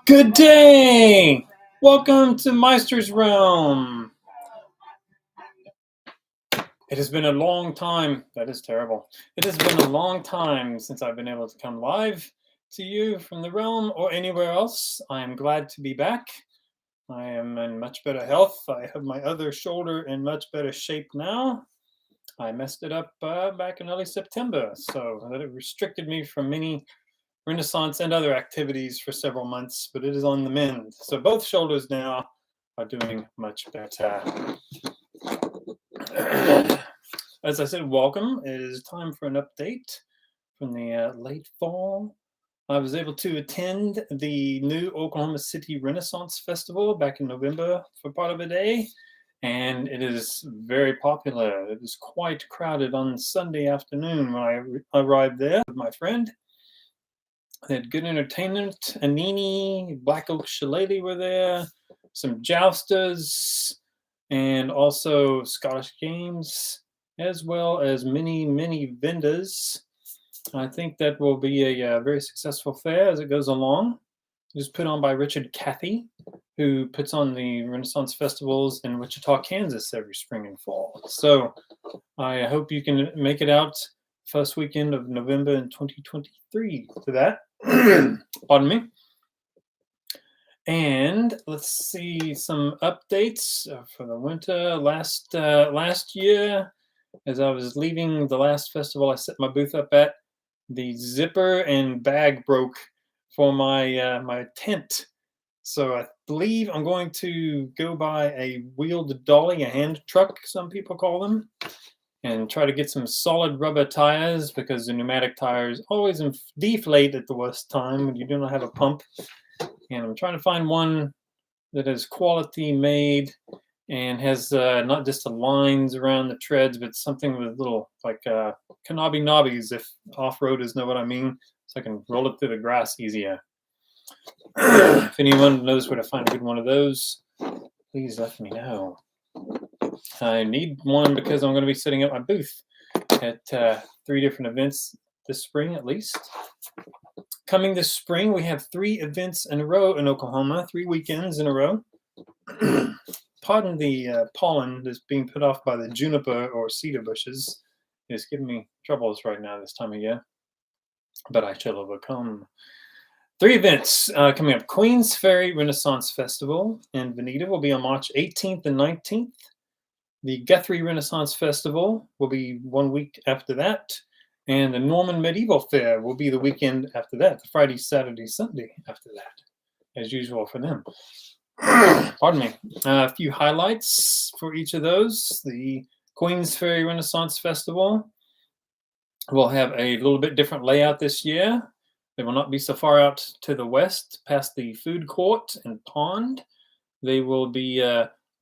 Good day! Welcome to Meister's Realm. It has been a long time. That is terrible. It has been a long time since I've been able to come live to you from the realm or anywhere else. I am glad to be back. I am in much better health. I have my other shoulder in much better shape now. I messed it up back in early September, so that it restricted me from many Renaissance and other activities for several months, but it is on the mend. So both shoulders now are doing much better. As I said, welcome. It is time for an update from the late fall. I was able to attend the new Oklahoma City Renaissance Festival back in November for part of a day, and it is very popular. It was quite crowded on Sunday afternoon when I arrived there with my friend. They had good entertainment. Anini, Black Oak Shillelagh were there, some jousters, and also Scottish games, as well as many vendors. I think that will be a very successful fair as it goes along. It was put on by Richard Cathy, who puts on the Renaissance festivals in Wichita, Kansas every spring and fall. So I hope you can make it out first weekend of November in 2023 to that. Pardon me. And let's see some updates for the winter. Last year, as I was leaving the last festival I set my booth up at, the zipper and bag broke for my tent. So I believe I'm going to go buy a wheeled dolly, a hand truck, some people call them, and try to get some solid rubber tires because the pneumatic tires always deflate at the worst time when you do not have a pump. And I'm trying to find one that is quality made and has not just the lines around the treads, but something with little like knobby knobbies, if off-roaders know what I mean, so I can roll it through the grass easier. If anyone knows where to find a good one of those, please let me know. I need one because I'm going to be setting up my booth at 3 different events this spring at least. Coming this spring, we have 3 events in a row in Oklahoma, 3 weekends in a row. Pardon the pollen that's being put off by the juniper or cedar bushes. It's giving me troubles right now this time of year, but I shall overcome. 3 events coming up. Queens Ferry Renaissance Festival in Veneta will be on March 18th and 19th. The Guthrie Renaissance Festival will be 1 week after that. And the Norman Medieval Fair will be the weekend after that, the Friday, Saturday, Sunday after that, as usual for them. Pardon me. A few highlights for each of those. The Queens Ferry Renaissance Festival will have a little bit different layout this year. They will not be so far out to the west past the food court and pond. They will be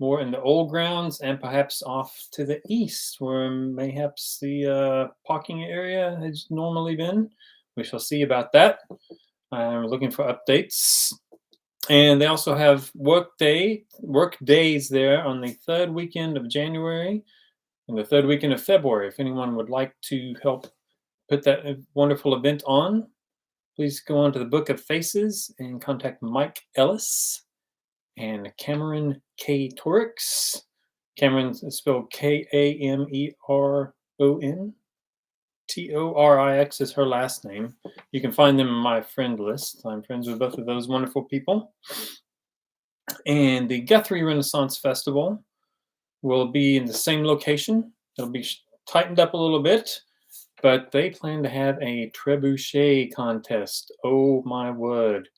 more in the old grounds and perhaps off to the east where mayhaps the parking area has normally been. We shall see about that. I'm looking for updates. And they also have work days there on the 3rd weekend of January and the 3rd weekend of February. If anyone would like to help put that wonderful event on, please go on to the Book of Faces and contact Mike Ellis and Cameron K. Torix. Cameron is spelled Kameron. Torix is her last name. You can find them in my friend list. I'm friends with both of those wonderful people. And the Guthrie Renaissance Festival will be in the same location. It'll be tightened up a little bit, but they plan to have a trebuchet contest. Oh my word.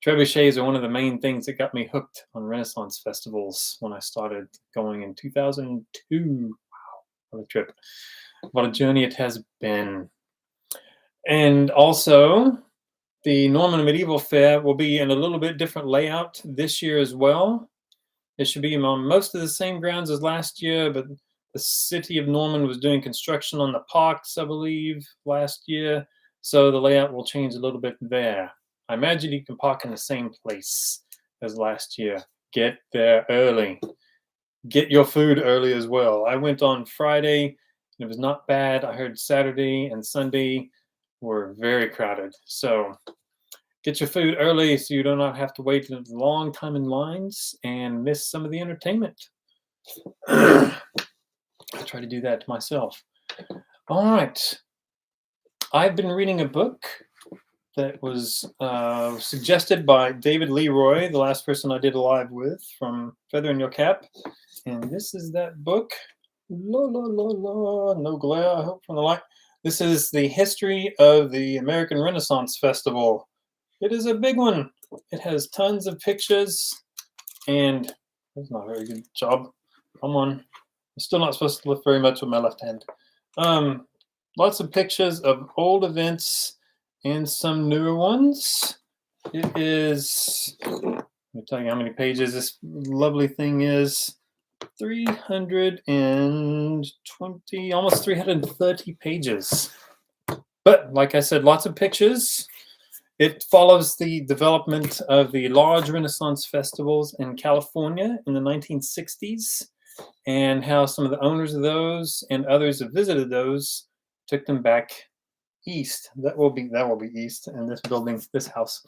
Trebuchets are one of the main things that got me hooked on Renaissance festivals when I started going in 2002. Wow, what a trip. What a journey it has been. And also, the Norman Medieval Fair will be in a little bit different layout this year as well. It should be on most of the same grounds as last year, but the city of Norman was doing construction on the parks, I believe, last year. So the layout will change a little bit there. I imagine you can park in the same place as last year. Get there early. Get your food early as well. I went on Friday, and it was not bad. I heard Saturday and Sunday were very crowded. So Get your food early so you do not have to wait a long time in lines and miss some of the entertainment. I try to do that to myself. All right. I've been reading a book that was suggested by David Leroy, the last person I did a live with from Feather in Your Cap. And this is that book. La, la, la, la. No glare, I hope, from the light. This is the history of the American Renaissance Festival. It is a big one. It has tons of pictures, and that's not a very good job. Come on. I'm still not supposed to lift very much with my left hand. Lots of pictures of old events and some newer ones. It is, let me tell you how many pages this lovely thing is. 320, almost 330 pages. But like I said, lots of pictures. It follows the development of the large Renaissance festivals in California in the 1960s and how some of the owners of those and others who visited those took them back east. That will be east in this building, this house.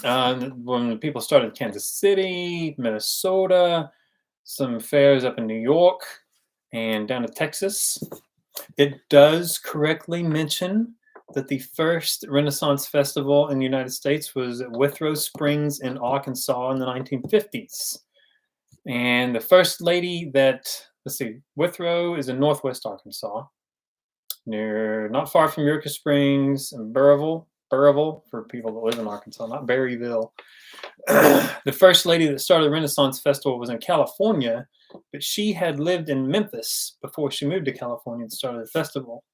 When people started Kansas City, Minnesota, some fairs up in New York and down to Texas. It does correctly mention that the first Renaissance festival in the United States was at Withrow Springs in Arkansas in the 1950s. And the first lady that, let's see, Withrow is in northwest Arkansas, not far from Eureka Springs and Burrillville for people that live in Arkansas, not Berryville. The first lady that started the Renaissance Festival was in California, but she had lived in Memphis before she moved to California and started the festival.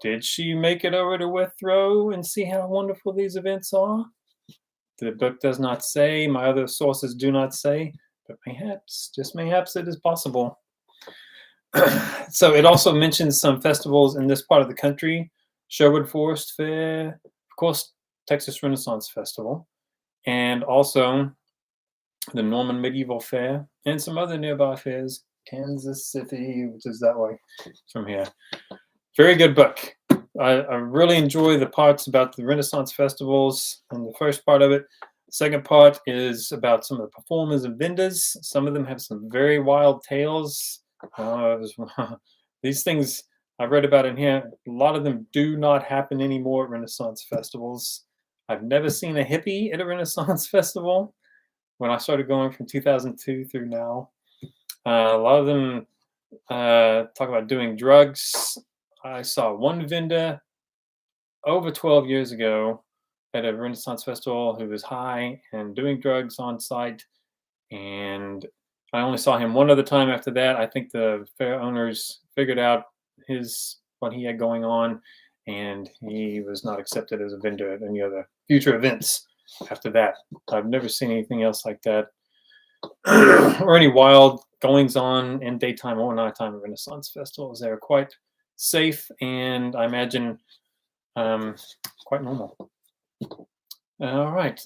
Did she make it over to Withrow and see how wonderful these events are? The book does not say, my other sources do not say, but perhaps, just mayhaps, it is possible. So it also mentions some festivals in this part of the country: Sherwood Forest Fair, of course, Texas Renaissance Festival, and also the Norman Medieval Fair, and some other nearby fairs, Kansas City, which is that way from here. Very good book. I really enjoy the parts about the Renaissance festivals and the first part of it. The second part is about some of the performers and vendors. Some of them have some very wild tales. These things I read about in here, a lot of them do not happen anymore at Renaissance festivals. I've never seen a hippie at a Renaissance festival when I started going from 2002 through now. A lot of them talk about doing drugs. I saw one vendor over 12 years ago at a Renaissance festival who was high and doing drugs on site, and I only saw him one other time after that. I think the fair owners figured out what he had going on, and he was not accepted as a vendor at any other future events after that. I've never seen anything else like that or any wild goings on in daytime or nighttime at Renaissance festivals. They're quite safe and I imagine quite normal. All right.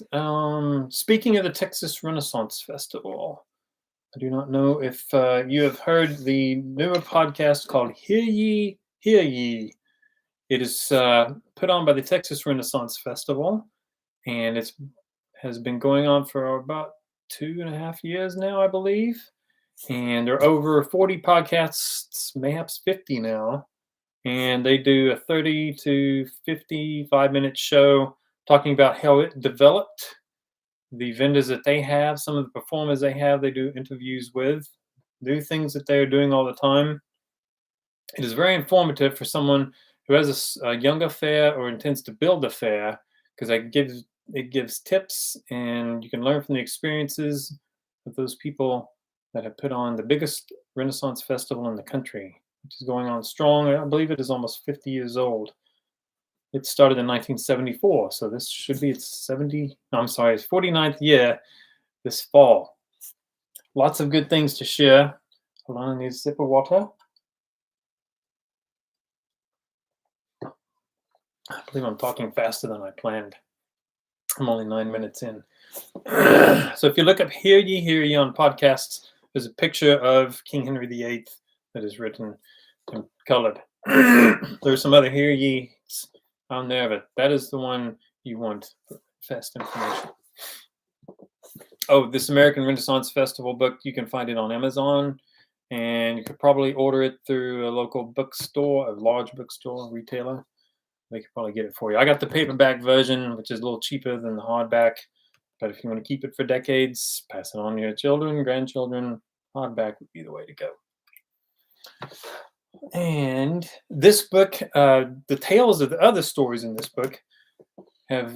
Speaking of the Texas Renaissance Festival, I do not know if you have heard the newer podcast called Hear Ye, Hear Ye. It is put on by the Texas Renaissance Festival, and it has been going on for about 2.5 years now, I believe. And there are over 40 podcasts, mayhaps 50 now. And they do a 30 to 55-minute show talking about how it developed, the vendors that they have, some of the performers they have, they do interviews with, do things that they're doing all the time. It is very informative for someone who has a younger fair or intends to build a fair, because it gives tips and you can learn from the experiences of those people that have put on the biggest Renaissance festival in the country, which is going on strong. I believe it is almost 50 years old. It started in 1974, so this should be its 49th year this fall. Lots of good things to share. Hold on, I need a sip of water. I believe I'm talking faster than I planned. I'm only 9 minutes in. So if you look up Hear Ye on podcasts, there's a picture of King Henry VIII that is written and colored. There's some other Hear Ye's on there, but that is the one you want fest information. Oh, this American Renaissance Festival book, you can find it on Amazon, and you could probably order it through a local bookstore, a large bookstore, retailer. They could probably get it for you. I got the paperback version, which is a little cheaper than the hardback. But if you want to keep it for decades, pass it on to your children, grandchildren, hardback would be the way to go. And this book, the tales of the other stories in this book have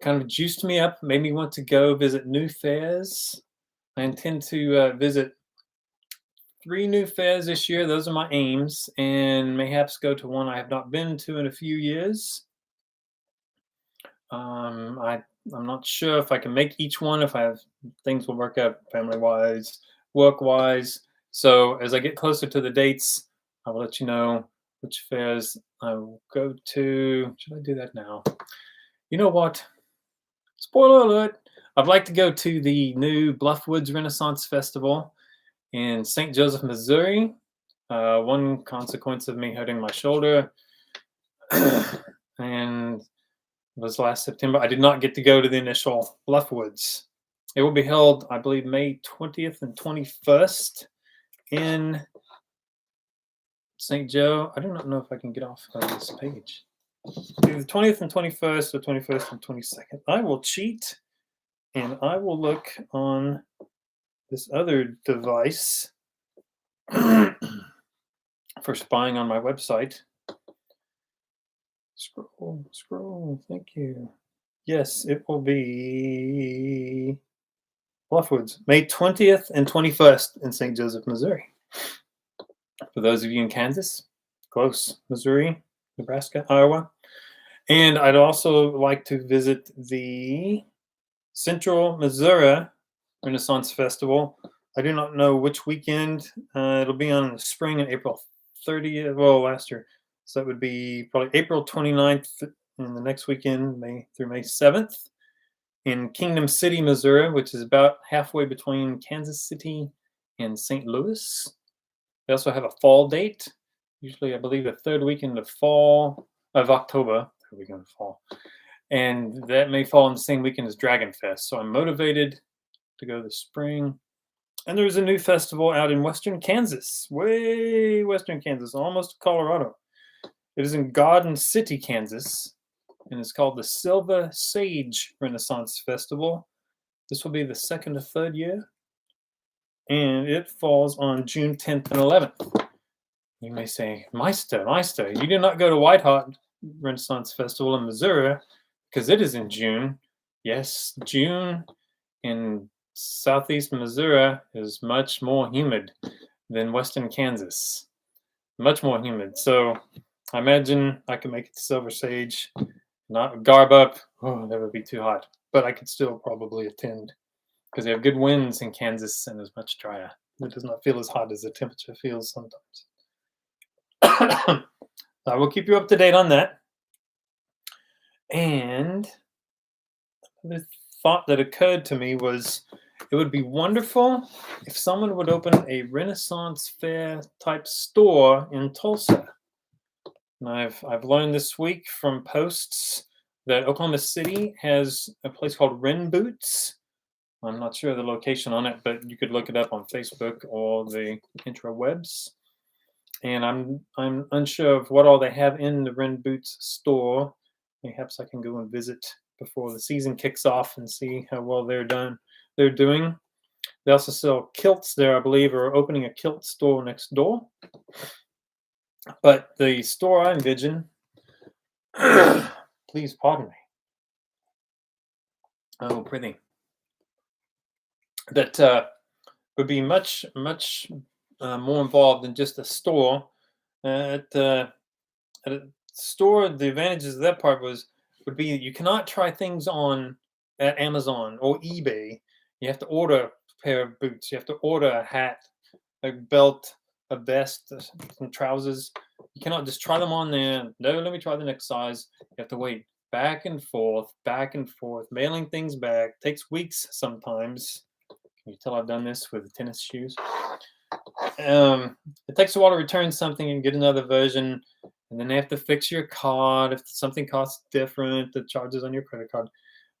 kind of juiced me up, made me want to go visit new fairs. I intend to visit 3 new fairs this year. Those are my aims, and mayhaps go to one I have not been to in a few years. I'm not sure if I can make each one, if I have things will work out family-wise, work-wise. So as I get closer to the dates, I will let you know which fairs I will go to. Should I do that now? You know what? Spoiler alert. I'd like to go to the new Bluffwoods Renaissance Festival in St. Joseph, Missouri. One consequence of me hurting my shoulder and it was last September. I did not get to go to the initial Bluffwoods. It will be held, I believe, May 20th and 21st in St. Joe. I do not know if I can get off of this page. Either the 20th and 21st or 21st and 22nd. I will cheat and I will look on this other device for spying on my website. Scroll, thank you. Yes, it will be Bluffwoods, May 20th and 21st in St. Joseph, Missouri. For those of you in Kansas, close, Missouri, Nebraska, Iowa. And I'd also like to visit the Central Missouri Renaissance Festival. I do not know which weekend. It'll be on in the spring and April 30th, well, last year. So that would be probably April 29th and the next weekend, May through May 7th in Kingdom City, Missouri, which is about halfway between Kansas City and St. Louis. They also have a fall date, usually I believe the third weekend of October, third weekend of fall. And that may fall on the same weekend as Dragon Fest. So I'm motivated to go this spring. And there's a new festival out in western Kansas, way western Kansas, almost Colorado. It is in Garden City, Kansas, and it's called the Silver Sage Renaissance Festival. This will be the second or third year, and it falls on June 10th and 11th. You may say, Meister, you do not go to White Hot Renaissance Festival in Missouri because it is in June. Yes, June in southeast Missouri is much more humid than western Kansas. Much more humid. So I imagine I can make it to Silver Sage, not garb up. Oh, that would be too hot. But I could still probably attend because they have good winds in Kansas and it's much drier. It does not feel as hot as the temperature feels sometimes. I will keep you up to date on that. And the thought that occurred to me was it would be wonderful if someone would open a Renaissance fair type store in Tulsa. And I've learned this week from posts that Oklahoma City has a place called Ren Boots. I'm not sure of the location on it, but you could look it up on Facebook or the intrawebs. And I'm unsure of what all they have in the Ren Boots store. Perhaps I can go and visit before the season kicks off and see how well they're doing. They also sell kilts there, I believe, or opening a kilt store next door. But the store I envision, please pardon me. Oh, pretty. That would be much more involved than just a store. At a store, the advantages of that part would be you cannot try things on at Amazon or eBay. You have to order a pair of boots. You have to order a hat, a belt, a vest, some trousers. You cannot just try them on there. No, let me try the next size. You have to wait back and forth, mailing things back. Takes weeks sometimes. Can you tell I've done this with tennis shoes? It takes a while to return something and get another version. and then they have to fix your card. If something costs different, the charges on your credit card.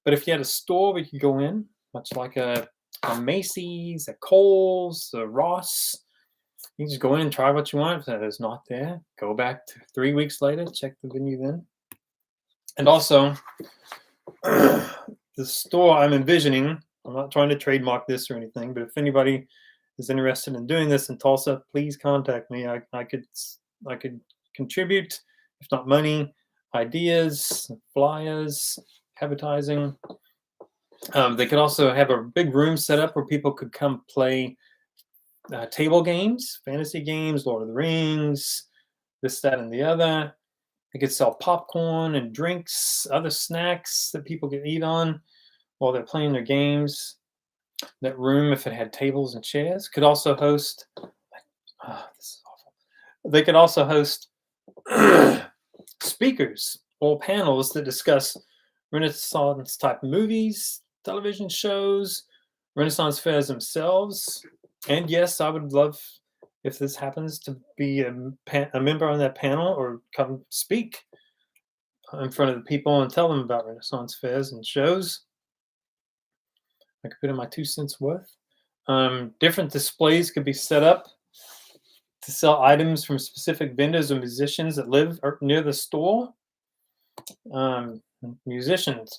But if you had a store where you could go in, much like a Macy's, a Kohl's, a Ross, you just go in and try what you want. If that is not there, go back to 3 weeks later, check the venue then. And also, the store I'm envisioning, I'm not trying to trademark this or anything, but if anybody is interested in doing this in Tulsa, please contact me. I could contribute, if not money, ideas, flyers, advertising. They could also have a big room set up where people could come play table games, fantasy games, Lord of the Rings, this, that, and the other. They could sell popcorn and drinks, other snacks that people can eat on while they're playing their games. That room, if it had tables and chairs, could also host. This is awful. They could also host speakers or panels that discuss Renaissance type movies, television shows, Renaissance fairs themselves. And yes, I would love, if this happens, to be a member on that panel or come speak in front of the people and tell them about Renaissance fairs and shows. I could put in my 2 cents worth. Different displays could be set up to sell items from specific vendors or musicians that live near the store. Musicians,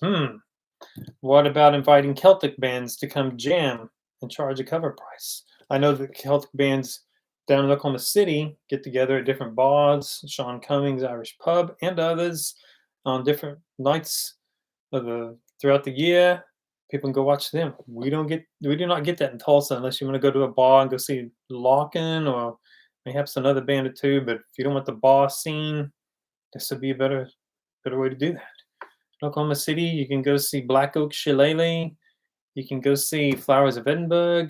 What about inviting Celtic bands to come jam and charge a cover price? I know that Celtic bands down in Oklahoma City get together at different bars, Sean Cummings Irish Pub, and others on different nights throughout the year. People can go watch them. We do not get that in Tulsa unless you want to go to a bar and go see Lockin' or perhaps another band or two. But if you don't want the bar scene, this would be a better way to do that. In Oklahoma City, you can go see Black Oak Shillelagh. You can go see Flowers of Edinburgh.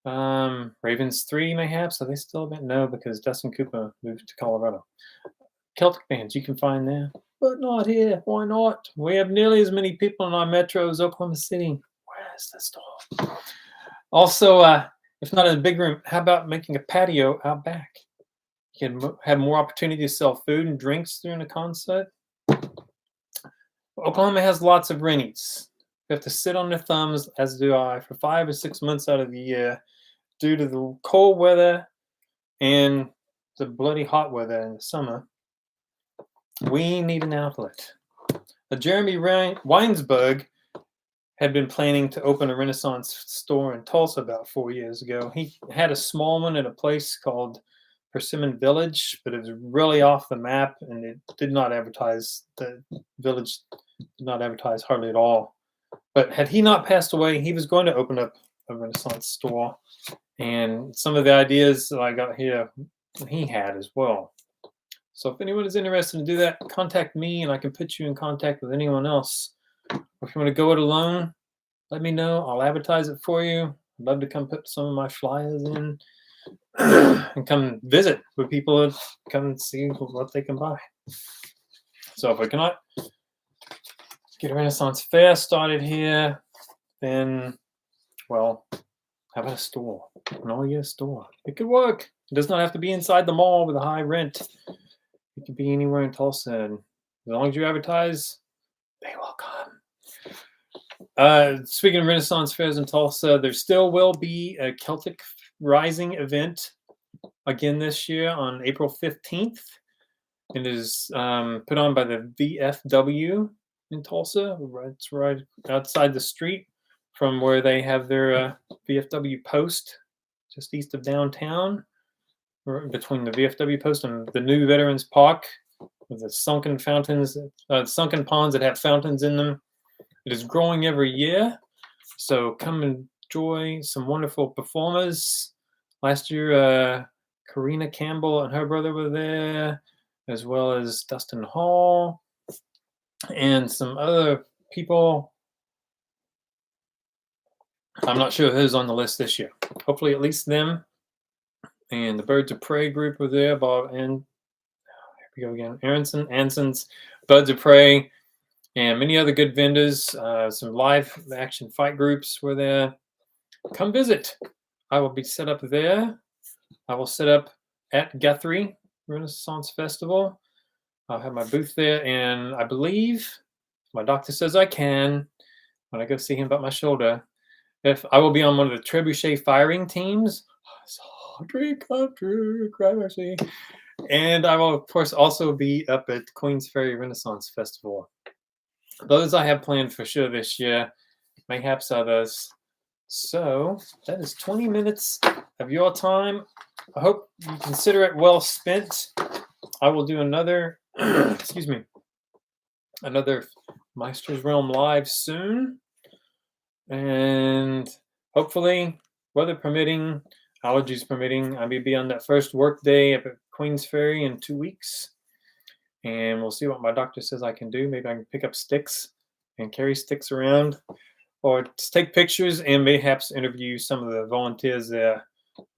Ravens 3, mayhaps. Are they still a band? No, because Dustin Cooper moved to Colorado. Celtic bands you can find there, but not here. Why not? We have nearly as many people in our metro as Oklahoma City. Where's the store? Also, if not in a big room, how about making a patio out back? You can have more opportunity to sell food and drinks during a concert. Oklahoma has lots of rainies. You have to sit on their thumbs, as do I, for 5 or 6 months out of the year due to the cold weather and the bloody hot weather in the summer. We need an outlet. Jeremy Weinsberg had been planning to open a Renaissance store in Tulsa about 4 years ago. He had a small one at a place called Persimmon Village, but it was really off the map, and it did not advertise. The village did not advertise hardly at all. But had he not passed away, he was going to open up a Renaissance store. And some of the ideas that I got here, he had as well. So if anyone is interested in do that, contact me and I can put you in contact with anyone else. Or if you want to go it alone, let me know. I'll advertise it for you. I'd love to come put some of my flyers in and come visit with people and come and see what they can buy. So if I cannot get a Renaissance fair started here, then, well, how about a store? No, yeah, a store. It could work. It does not have to be inside the mall with a high rent. It could be anywhere in Tulsa. And as long as you advertise, they will come. Speaking of Renaissance fairs in Tulsa, there still will be a Celtic Rising event again this year on April 15th. It is put on by the VFW in Tulsa. It's right outside the street from where they have their VFW post, just east of downtown, between the VFW post and the new Veterans Park, with the sunken fountains, sunken ponds that have fountains in them. It is growing every year, so come enjoy some wonderful performers. Last year, Karina Campbell and her brother were there, as well as Dustin Hall and some other people. I'm not sure who's on the list this year. Hopefully at least them. And the Birds of Prey group were there. Bob and here we go again. Anson's Birds of Prey, and many other good vendors. Some live action fight groups were there. Come visit. I will be set up there. I will set up at Guthrie Renaissance Festival. I'll have my booth there, and I believe my doctor says I can when I go see him about my shoulder. If I will be on one of the trebuchet firing teams, gramercy, and I will, of course, also be up at Queens Ferry Renaissance Festival. Those I have planned for sure this year, mayhaps others. So that is 20 minutes of your time. I hope you consider it well spent. I will do another, excuse me, another Meister's Realm live soon. And hopefully, weather permitting, allergies permitting, I may be on that first work day up at Queens Ferry in 2 weeks. And we'll see what my doctor says I can do. Maybe I can pick up sticks and carry sticks around, or just take pictures and mayhaps interview some of the volunteers there.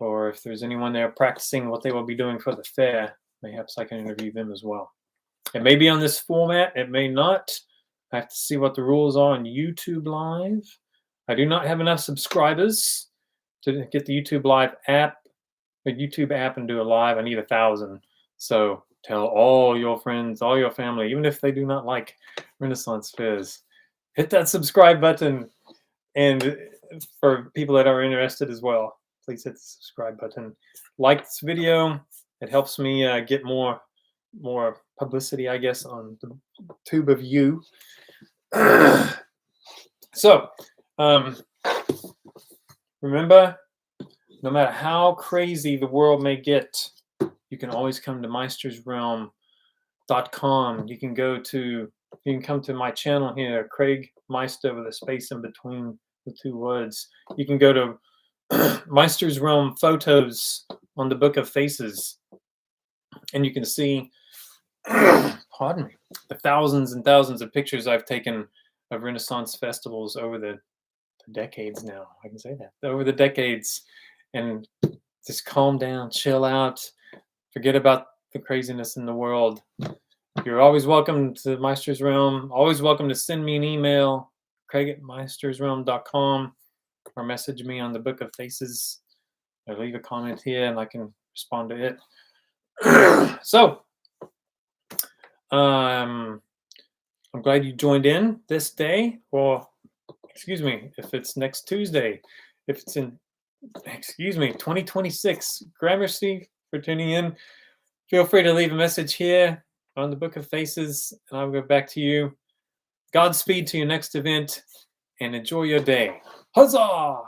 Or if there's anyone there practicing what they will be doing for the fair, mayhaps I can interview them as well. It may be on this format, it may not. I have to see what the rules are on YouTube Live. I do not have enough subscribers to get the YouTube Live app, the YouTube app, and do a live. I need 1,000. So tell all your friends, all your family, even if they do not like Renaissance fairs, hit that subscribe button. And for people that are interested as well, please hit the subscribe button. Like this video. It helps me get more publicity, I guess, on the tube of you. So, remember, no matter how crazy the world may get, you can always come to meistersrealm.com. You can come to my channel here, Craig Meister, with a space in between the two words. You can go to Meister's Realm photos on the Book of Faces, and you can see, pardon me, the thousands and thousands of pictures I've taken of Renaissance festivals over the decades now. I can say that. Over the decades. And just calm down, chill out, forget about the craziness in the world. You're always welcome to Meister's Realm. Always welcome to send me an email, craig@meistersrealm.com, or message me on the Book of Faces, or leave a comment here and I can respond to it. So, I'm glad you joined in this day, or excuse me, if it's next Tuesday, if it's in, 2026. Gramercy for tuning in. Feel free to leave a message here on the Book of Faces, and I'll go back to you. Godspeed to your next event, and enjoy your day. Huzzah!